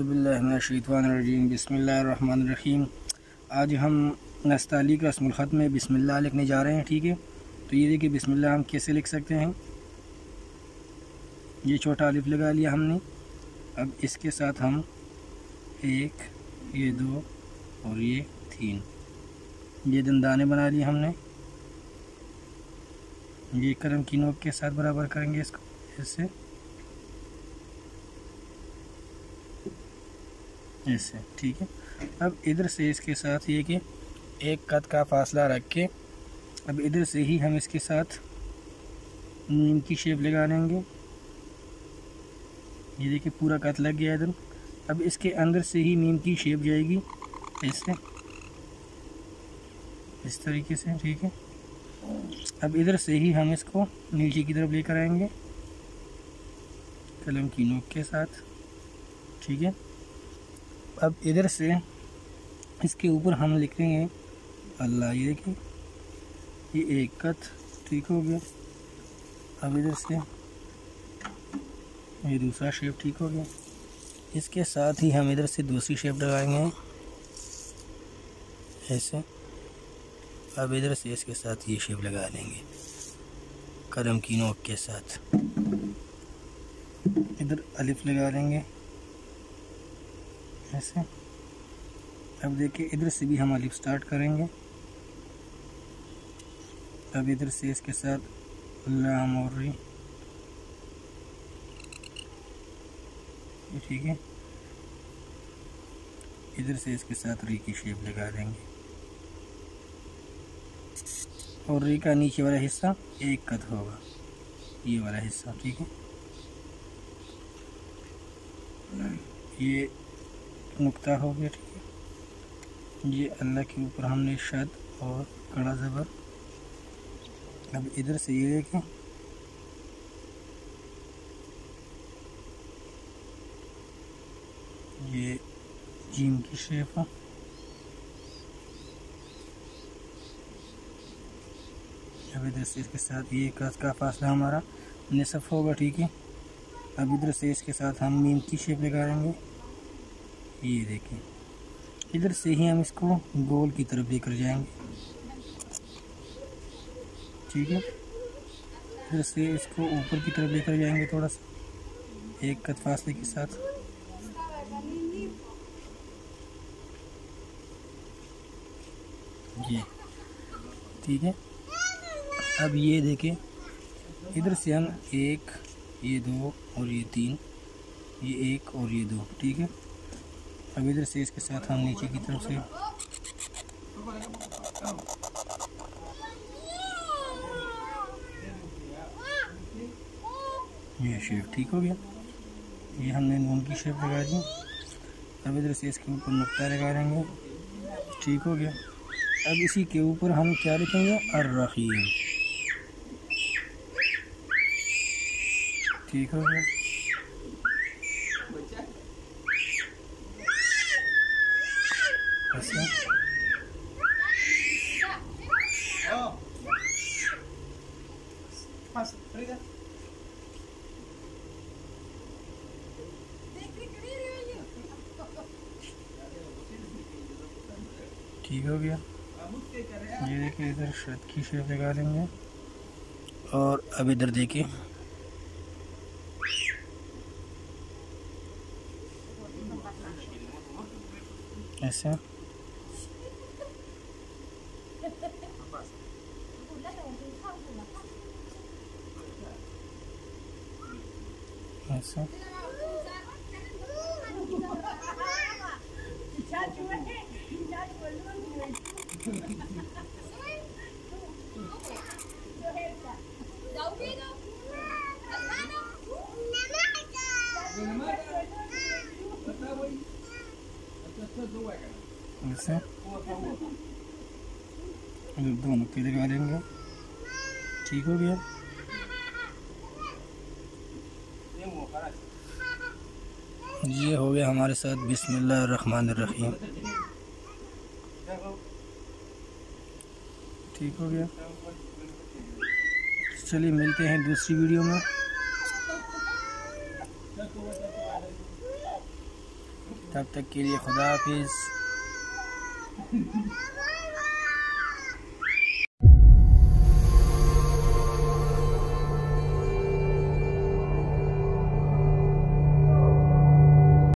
औज़ुबिल्लाहि मिनश्शैतानिर्रजीम बिस्मिल्लाहिर्रहमानिर्रहीम। आज हम नस्ताली का रस्मुल ख़त में बिस्मिल्लाह लिखने जा रहे हैं। ठीक है, तो ये देखिए बिस्मिल्लाह हम कैसे लिख सकते हैं। ये छोटा अलिफ लगा लिया हमने। अब इसके साथ हम एक, ये दो और ये तीन, ये दंदाने बना लिए हमने। ये कलम की नोक के साथ बराबर करेंगे इसको ऐसे ऐसे। ठीक है, अब इधर से इसके साथ ये कि एक कद का फासला रख के अब इधर से ही हम इसके साथ नीम की शेप लगा लेंगे। ये देखिए पूरा कद लग गया इधर। अब इसके अंदर से ही नीम की शेप जाएगी ऐसे, इस तरीके से। ठीक है, अब इधर से ही हम इसको नीचे की तरफ लेकर आएंगे कलम की नोक के साथ। ठीक है, अब इधर से इसके ऊपर हम लिखेंगे अल्लाह। ये देखिए ये एक कत ठीक हो गया। अब इधर से ये दूसरा शेप ठीक हो गया। इसके साथ ही हम इधर से दूसरी शेप लगाएंगे ऐसे। अब इधर से इसके साथ ये शेप लगा लेंगे कलम की नोक के साथ। इधर अलिफ लगा लेंगे ऐसे। अब देखिए इधर से भी हम अलिफ स्टार्ट करेंगे। अब इधर से इसके साथ लाम और री। ठीक है, इधर से इसके साथ री की शेप लगा देंगे और री का नीचे वाला हिस्सा एक कद होगा, ये वाला हिस्सा। ठीक है, ये नुक्ता हो गया। ठीक है, ये अल्लाह के ऊपर हमने शद और कड़ा ज़बर। अब इधर से ये देखें ये जीम की शेप है। अब इधर से इसके साथ ये कद का फासला हमारा निसफ होगा। ठीक है, अब इधर से इसके साथ हम मीम की शेप लगाएंगे। ये देखें इधर से ही हम इसको गोल की तरफ लेकर जाएंगे। ठीक है, इधर से इसको ऊपर की तरफ लेकर जाएंगे थोड़ा सा एक कद फासले के साथ। ये ठीक है, अब ये देखें इधर से हम एक, ये दो और ये तीन, ये एक और ये दो। ठीक है, अब इधर से इसके साथ हम नीचे की तरफ से ये शेप ठीक हो गया। ये हमने नून की शेप लगा दी। अब इधर से इसके ऊपर नुक्ता लगा लेंगे। ठीक हो गया। अब इसी के ऊपर हम क्या लिखेंगे अर्रहीम। ठीक हो गया। ऐसा ठीक हो गया। ये देखिए इधर शद की शेप लगा लेंगे और अब इधर देखिए ऐसे ऐसे। ऐसे दो नुक्ते लगा लेंगे। ठीक हो गया। ये हो गया हमारे साथ बिस्मिल्लाहिर्रहमानिर्रहीम। ठीक हो गया। चलिए मिलते हैं दूसरी वीडियो में। तब तक के लिए खुदा हाफिज़।